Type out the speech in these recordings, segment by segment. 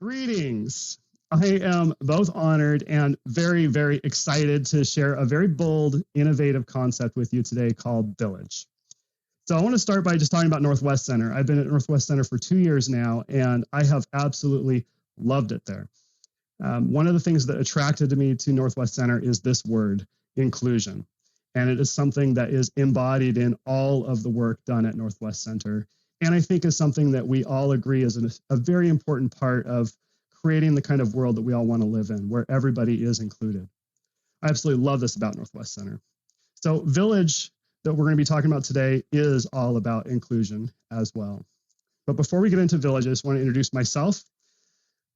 Greetings. I am both honored and very, very excited to share a very bold, innovative concept with you today called Village. So I want to start by just talking about Northwest Center. I've been at Northwest Center for 2 years now, and I have absolutely loved it there. One of the things that attracted me to Northwest Center is this word, inclusion. And it is something that is embodied in all of the work done at Northwest Center. And I think is something that we all agree is a very important part of creating the kind of world that we all want to live in, where everybody is included. I absolutely love this about Northwest Center. So Village, that we're going to be talking about today, is all about inclusion as well. But before we get into Village, I just want to introduce myself.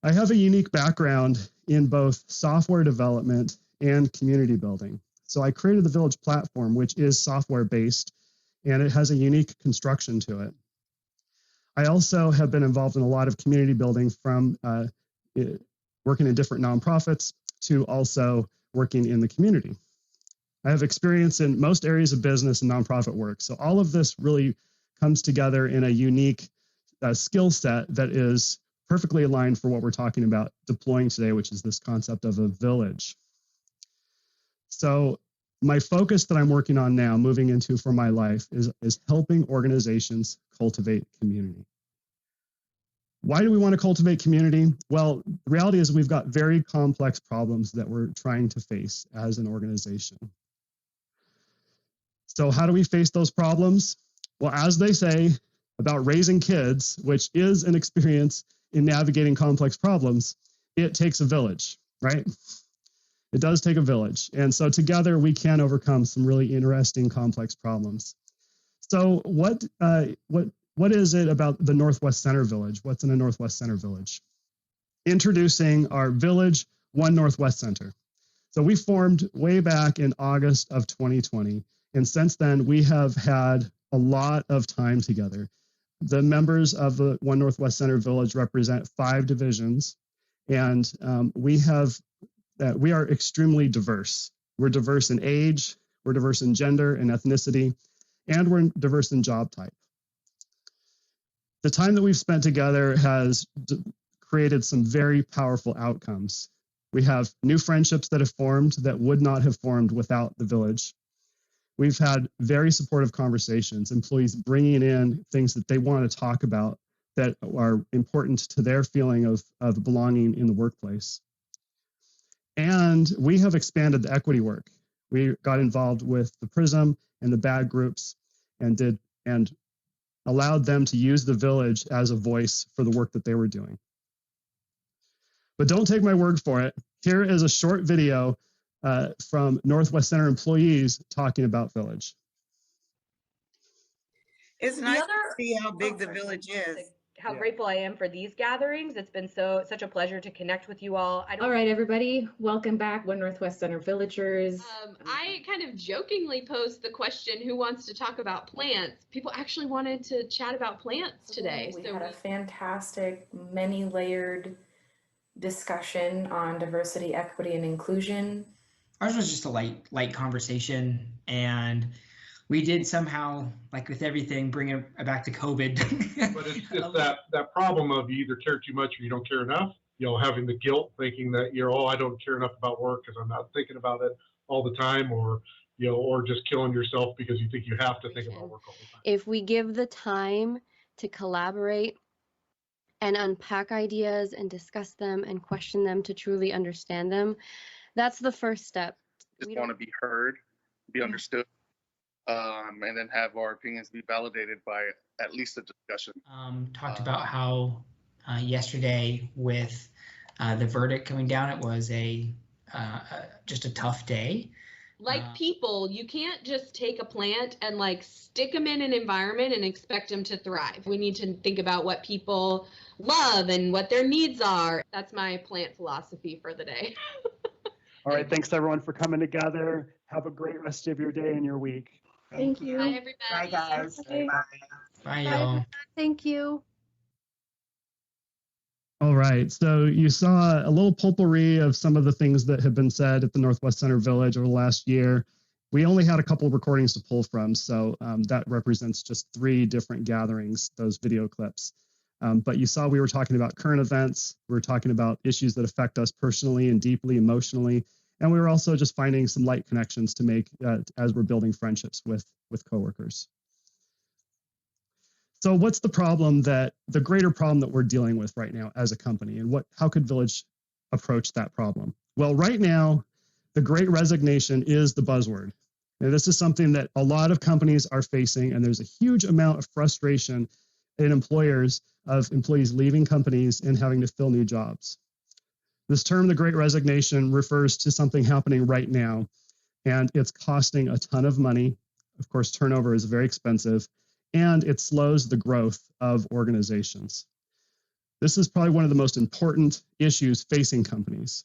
I have a unique background in both software development and community building. So I created the Village platform, which is software-based, and it has a unique construction to it. I also have been involved in a lot of community building, from working in different nonprofits to also working in the community. I have experience in most areas of business and nonprofit work. So all of this really comes together in a unique skill set that is perfectly aligned for what we're talking about deploying today, which is this concept of a village. So my focus that I'm working on now, moving into for my life, is helping organizations cultivate community. Why do we want to cultivate community? Well, the reality is we've got very complex problems that we're trying to face as an organization. So how do we face those problems? Well, as they say about raising kids, which is an experience in navigating complex problems, it takes a village, right? It does take a village. And so together we can overcome some really interesting, complex problems. So what is it about the Northwest Center Village? What's in a Northwest Center Village? Introducing our Village One Northwest Center. So we formed way back in August of 2020. And since then, we have had a lot of time together. The members of the One Northwest Center Village represent 5 divisions. And we are extremely diverse. We're diverse in age, we're diverse in gender and ethnicity, and we're diverse in job type. The time that we've spent together has created some very powerful outcomes. We have new friendships that have formed that would not have formed without the village. We've had very supportive conversations, employees bringing in things that they want to talk about that are important to their feeling of belonging in the workplace. And we have expanded the equity work. We got involved with the PRISM and the BAG groups and allowed them to use the village as a voice for the work that they were doing. But don't take my word for it. Here is a short video from Northwest Center employees talking about Village. It's nice to see how big the village is. How grateful I am for these gatherings. It's been such a pleasure to connect with you all. All right, everybody, welcome back, One Northwest Center Villagers. I kind of jokingly posed the question, who wants to talk about plants? People actually wanted to chat about plants today. We had a fantastic, many-layered discussion on diversity, equity, and inclusion. Ours was just a light conversation, and we did somehow, like with everything, bring it back to COVID. But it's just that problem of you either care too much or you don't care enough. You know, having the guilt, thinking that I don't care enough about work because I'm not thinking about it all the time, or just killing yourself because you think you have to think about work all the time. If we give the time to collaborate and unpack ideas and discuss them and question them to truly understand them, that's the first step. Just want to be heard, be understood. And then have our opinions be validated by at least a discussion. Talked about how yesterday with the verdict coming down, it was just a tough day. Like people, you can't just take a plant and stick them in an environment and expect them to thrive. We need to think about what people love and what their needs are. That's my plant philosophy for the day. All right, thanks everyone for coming together. Have a great rest of your day and your week. Thank you. Bye, everybody. Bye, guys. Okay. Bye. Bye, y'all. Thank you. All right, so you saw a little potpourri of some of the things that have been said at the Northwest Center Village over the last year. We only had a couple of recordings to pull from, so that represents just 3 different gatherings, those video clips. But you saw we were talking about current events. We were talking about issues that affect us personally and deeply emotionally. And we were also just finding some light connections to make as we're building friendships with coworkers. So what's the greater problem that we're dealing with right now as a company, and how could Village approach that problem? Well, right now, the Great Resignation is the buzzword. And this is something that a lot of companies are facing, and there's a huge amount of frustration in employers of employees leaving companies and having to fill new jobs. This term, the Great Resignation, refers to something happening right now, and it's costing a ton of money. Of course, turnover is very expensive, and it slows the growth of organizations. This is probably one of the most important issues facing companies.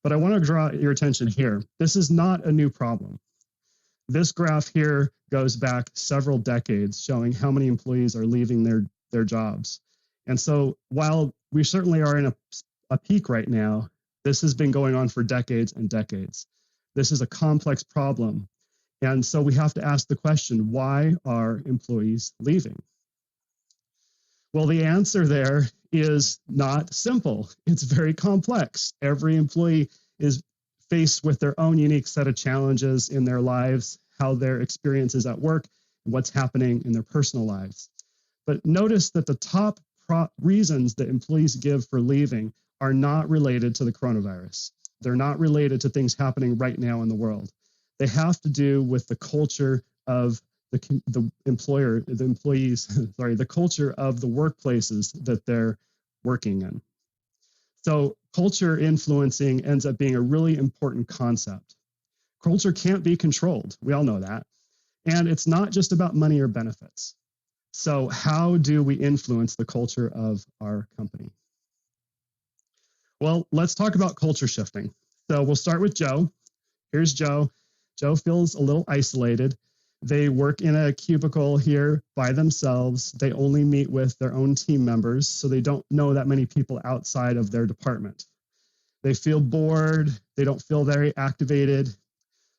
But I want to draw your attention here. This is not a new problem. This graph here goes back several decades, showing how many employees are leaving their jobs. And so while we certainly are in a peak right now, this has been going on for decades and decades. This is a complex problem. And so we have to ask the question, why are employees leaving? Well, the answer there is not simple. It's very complex. Every employee is faced with their own unique set of challenges in their lives, how their experience is at work, and what's happening in their personal lives. But notice that the top reasons that employees give for leaving are not related to the coronavirus. They're not related to things happening right now in the world. They have to do with the culture of the culture of the workplaces that they're working in. So culture influencing ends up being a really important concept. Culture can't be controlled. We all know that. And it's not just about money or benefits. So how do we influence the culture of our company? Well, let's talk about culture shifting. So we'll start with Joe. Here's Joe. Joe feels a little isolated. They work in a cubicle here by themselves. They only meet with their own team members, so they don't know that many people outside of their department. They feel bored. They don't feel very activated.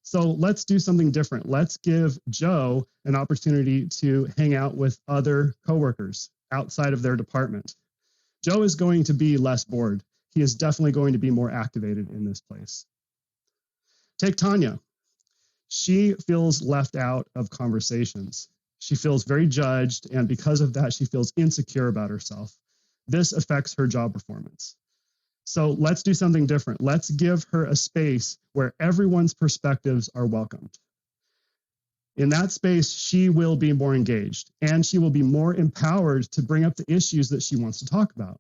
So let's do something different. Let's give Joe an opportunity to hang out with other coworkers outside of their department. Joe is going to be less bored. He is definitely going to be more activated in this place. Take Tanya. She feels left out of conversations. She feels very judged, and because of that, she feels insecure about herself. This affects her job performance. So let's do something different. Let's give her a space where everyone's perspectives are welcomed. In that space, she will be more engaged, and she will be more empowered to bring up the issues that she wants to talk about.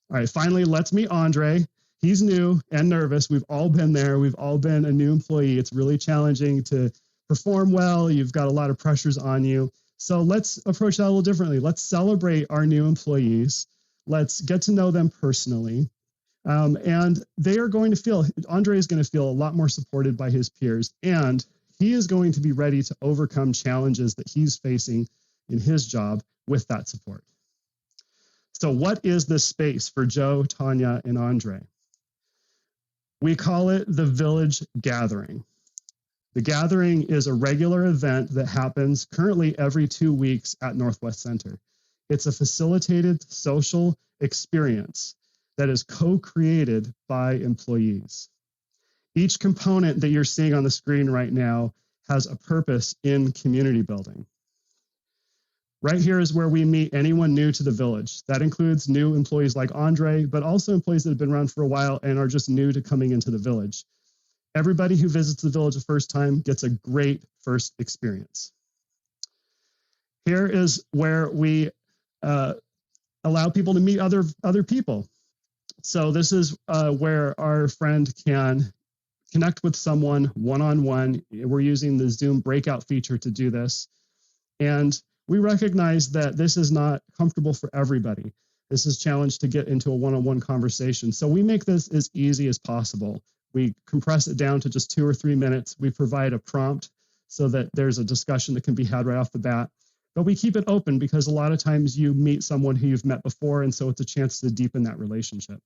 All right, finally, let's meet Andre. He's new and nervous. We've all been there. We've all been a new employee. It's really challenging to perform well. You've got a lot of pressures on you. So let's approach that a little differently. Let's celebrate our new employees. Let's get to know them personally. And they are going to feel, Andre is going to feel a lot more supported by his peers, and he is going to be ready to overcome challenges that he's facing in his job with that support. So what is this space for Joe, Tanya, and Andre? We call it the Village Gathering. The Gathering is a regular event that happens currently every 2 weeks at Northwest Center. It's a facilitated social experience that is co-created by employees. Each component that you're seeing on the screen right now has a purpose in community building. Right here is where we meet anyone new to the village. That includes new employees like Andre, but also employees that have been around for a while and are just new to coming into the village. Everybody who visits the village the first time gets a great first experience. Here is where we allow people to meet other people. So this is where our friend can connect with someone one-on-one. We're using the Zoom breakout feature to do this. And we recognize that this is not comfortable for everybody. This is a challenge to get into a one-on-one conversation. So we make this as easy as possible. We compress it down to just 2 or 3 minutes. We provide a prompt so that there's a discussion that can be had right off the bat. But we keep it open because a lot of times you meet someone who you've met before, and so it's a chance to deepen that relationship.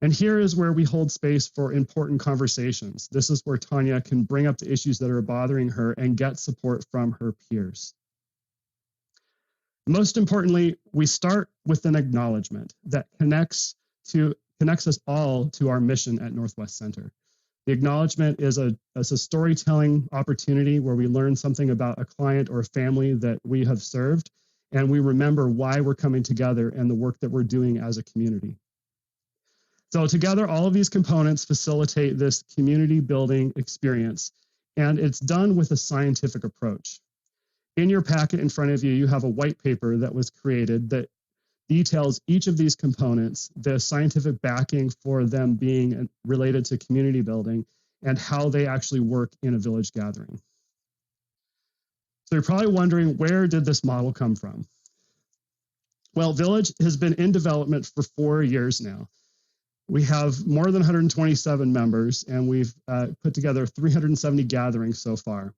And here is where we hold space for important conversations. This is where Tanya can bring up the issues that are bothering her and get support from her peers. Most importantly, we start with an acknowledgement that connects us all to our mission at Northwest Center. The acknowledgement is a storytelling opportunity where we learn something about a client or a family that we have served, and we remember why we're coming together and the work that we're doing as a community. So together, all of these components facilitate this community building experience, and it's done with a scientific approach. In your packet in front of you, you have a white paper that was created that details each of these components, the scientific backing for them being related to community building, and how they actually work in a village gathering. So you're probably wondering, where did this model come from? Well, Village has been in development for 4 years now. We have more than 127 members, and we've put together 370 gatherings so far.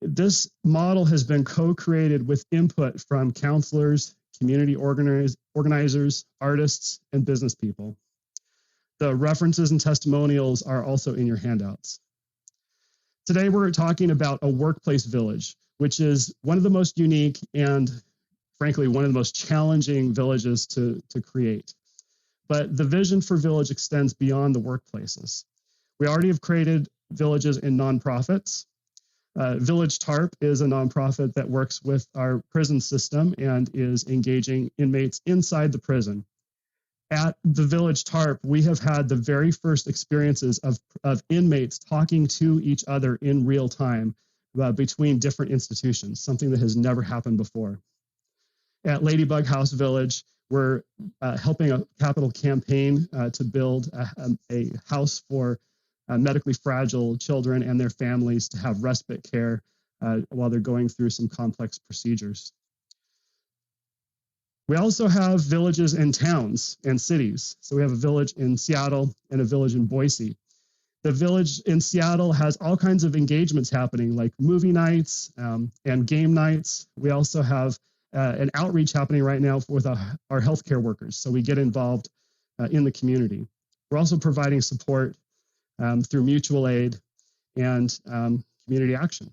This model has been co-created with input from counselors, community organizers, artists, and business people. The references and testimonials are also in your handouts. Today, we're talking about a workplace village, which is one of the most unique and, frankly, one of the most challenging villages to create. But the vision for Village extends beyond the workplaces. We already have created villages in nonprofits. Village TARP is a nonprofit that works with our prison system and is engaging inmates inside the prison. At the Village TARP, we have had the very first experiences of inmates talking to each other in real time between different institutions, something that has never happened before. At Ladybug House Village, we're helping a capital campaign to build a house for medically fragile children and their families to have respite care while they're going through some complex procedures. We also have villages in towns and cities. So we have a village in Seattle and a village in Boise. The village in Seattle has all kinds of engagements happening, like movie nights and game nights. We also have an outreach happening right now with our healthcare workers. So we get involved in the community. We're also providing support through mutual aid and community action.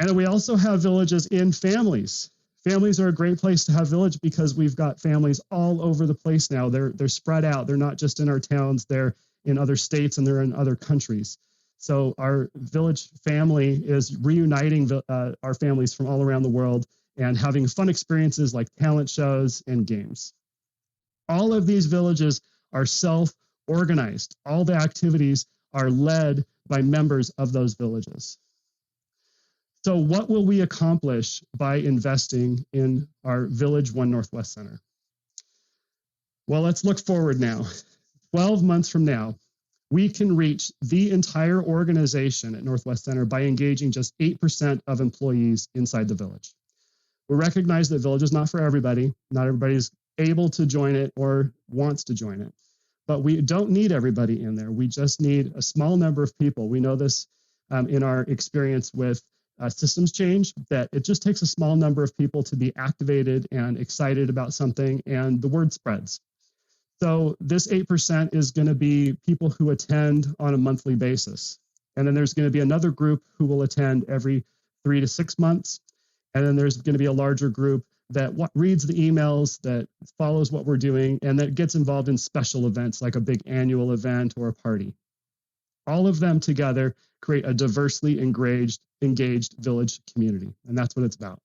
And then we also have villages in families. Families are a great place to have village because we've got families all over the place now. They're spread out. They're not just in our towns. They're in other states and they're in other countries. So our village family is reuniting our families from all around the world and having fun experiences like talent shows and games. All of these villages are self-organized. All the activities are led by members of those villages. So what will we accomplish by investing in our Village One Northwest Center? Well, let's look forward now. 12 months from now, we can reach the entire organization at Northwest Center by engaging just 8% of employees inside the village. We recognize that Village is not for everybody. Not everybody's able to join it or wants to join it. But we don't need everybody in there. We just need a small number of people. We know this in our experience with systems change, that it just takes a small number of people to be activated and excited about something, and the word spreads. So this 8% is going to be people who attend on a monthly basis. And then there's going to be another group who will attend every 3 to 6 months. And then there's going to be a larger group that reads the emails, that follows what we're doing, and that gets involved in special events like a big annual event or a party. All of them together create a diversely engaged village community, and that's what it's about.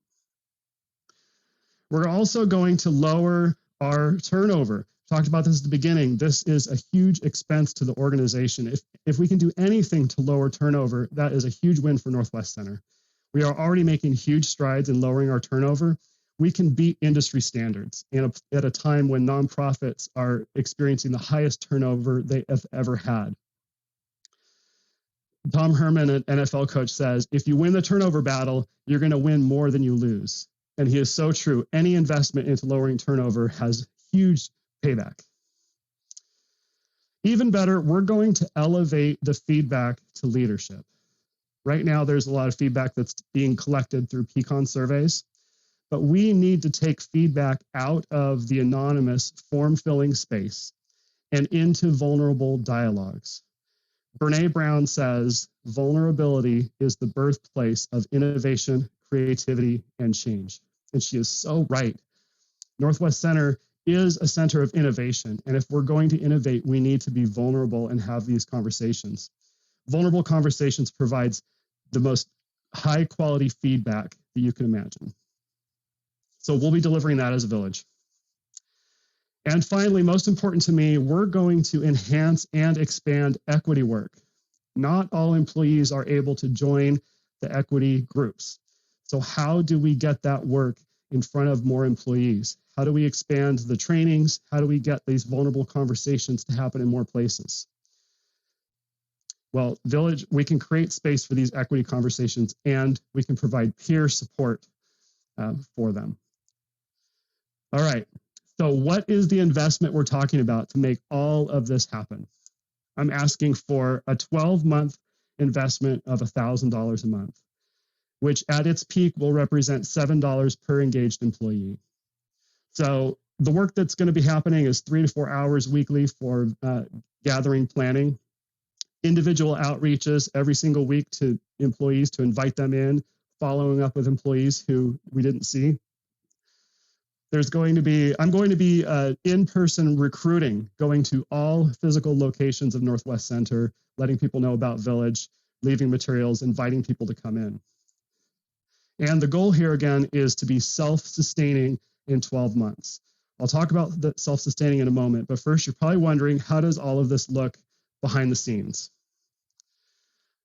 We're also going to lower our turnover. Talked about this at the beginning. This is a huge expense to the organization. If we can do anything to lower turnover, that is a huge win for Northwest Center. We are already making huge strides in lowering our turnover. We can beat industry standards at a time when nonprofits are experiencing the highest turnover they have ever had. Tom Herman, an NFL coach, says, if you win the turnover battle, you're going to win more than you lose. And he is so true. Any investment into lowering turnover has huge payback. Even better, we're going to elevate the feedback to leadership. Right now, there's a lot of feedback that's being collected through Pecan surveys, but we need to take feedback out of the anonymous form-filling space and into vulnerable dialogues. Brene Brown says, vulnerability is the birthplace of innovation, creativity, and change. And she is so right. Northwest Center is a center of innovation. And if we're going to innovate, we need to be vulnerable and have these conversations. Vulnerable conversations provides the most high quality feedback that you can imagine. So we'll be delivering that as a village. And finally, most important to me, we're going to enhance and expand equity work. Not all employees are able to join the equity groups. So how do we get that work in front of more employees? How do we expand the trainings? How do we get these vulnerable conversations to happen in more places? Well, Village, we can create space for these equity conversations, and we can provide peer support for them. All right, so what is the investment we're talking about to make all of this happen? I'm asking for a 12-month investment of $1,000 a month, which at its peak will represent $7 per engaged employee. So the work that's going to be happening is 3 to 4 hours weekly for gathering planning, individual outreaches every single week to employees to invite them in, following up with employees who we didn't see. I'm going to be in-person recruiting, going to all physical locations of Northwest Center, letting people know about Village, leaving materials, inviting people to come in. And the goal here again is to be self-sustaining in 12 months. I'll talk about the self-sustaining in a moment, but first you're probably wondering, how does all of this look behind the scenes?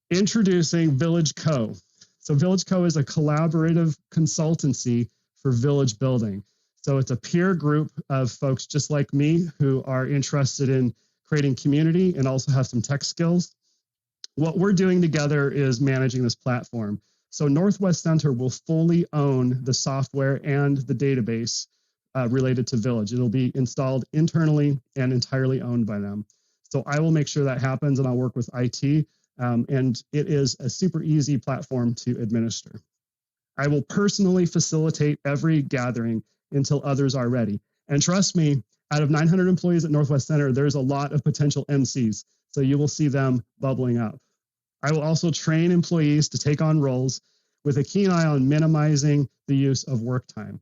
Introducing Village Co. So Village Co is a collaborative consultancy for village building. So it's a peer group of folks just like me who are interested in creating community and also have some tech skills. What we're doing together is managing this platform. So Northwest Center will fully own the software and the database related to Village. It'll be installed internally and entirely owned by them. So I will make sure that happens, and I'll work with IT. And it is a super easy platform to administer. I will personally facilitate every gathering until others are ready. And trust me, out of 900 employees at Northwest Center, there's a lot of potential MCs. So you will see them bubbling up. I will also train employees to take on roles with a keen eye on minimizing the use of work time.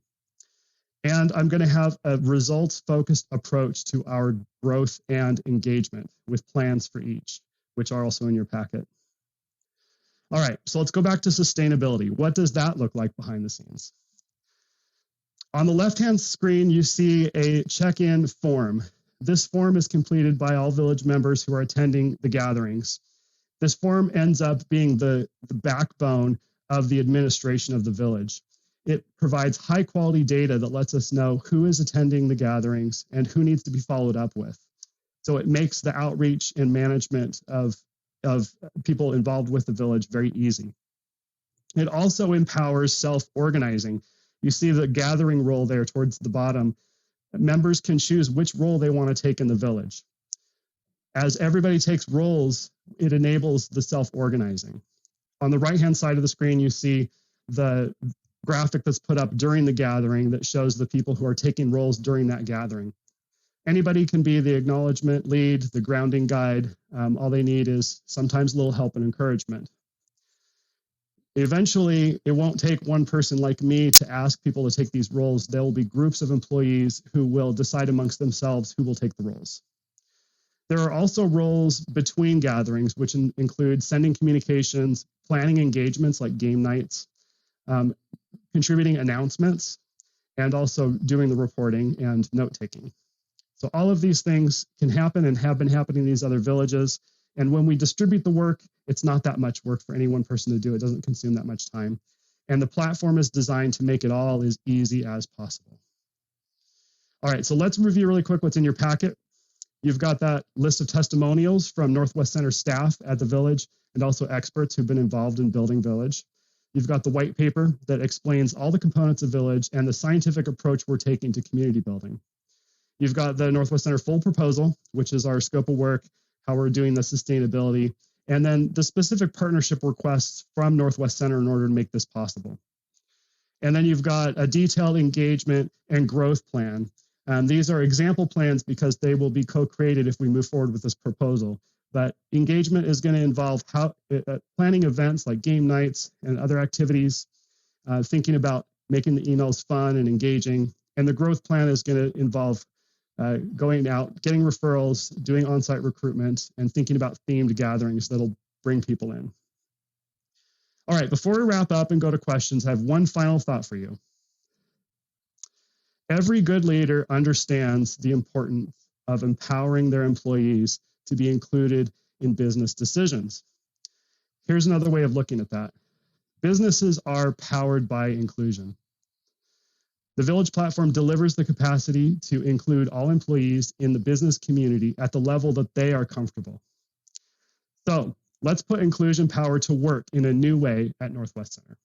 And I'm going to have a results-focused approach to our growth and engagement with plans for each, which are also in your packet. All right, so let's go back to sustainability. What does that look like behind the scenes? On the left-hand screen, you see a check-in form. This form is completed by all Village members who are attending the gatherings. This form ends up being the backbone of the administration of the Village. It provides high-quality data that lets us know who is attending the gatherings and who needs to be followed up with. So it makes the outreach and management of people involved with the Village very easy. It also empowers self-organizing. You see the gathering role there towards the bottom. Members can choose which role they want to take in the Village. As everybody takes roles, it enables the self-organizing. On the right-hand side of the screen, you see the graphic that's put up during the gathering that shows the people who are taking roles during that gathering. Anybody can be the acknowledgement lead, the grounding guide. All they need is sometimes a little help and encouragement. Eventually, it won't take one person like me to ask people to take these roles. There will be groups of employees who will decide amongst themselves who will take the roles. There are also roles between gatherings, which include sending communications, planning engagements like game nights, contributing announcements, and also doing the reporting and note-taking. So all of these things can happen and have been happening in these other villages. And when we distribute the work, it's not that much work for any one person to do. It doesn't consume that much time. And the platform is designed to make it all as easy as possible. All right, so let's review really quick what's in your packet. You've got that list of testimonials from Northwest Center staff at the Village and also experts who've been involved in building Village. You've got the white paper that explains all the components of Village and the scientific approach we're taking to community building. You've got the Northwest Center full proposal, which is our scope of work, how we're doing the sustainability, and then the specific partnership requests from Northwest Center in order to make this possible. And then you've got a detailed engagement and growth plan. These are example plans because they will be co-created if we move forward with this proposal. But engagement is going to involve planning events like game nights and other activities, thinking about making the emails fun and engaging. And the growth plan is going to involve going out, getting referrals, doing on-site recruitment, and thinking about themed gatherings that'll bring people in. All right, before we wrap up and go to questions, I have one final thought for you. Every good leader understands the importance of empowering their employees to be included in business decisions. Here's another way of looking at that. Businesses are powered by inclusion. The Village platform delivers the capacity to include all employees in the business community at the level that they are comfortable. So let's put inclusion power to work in a new way at Northwest Center.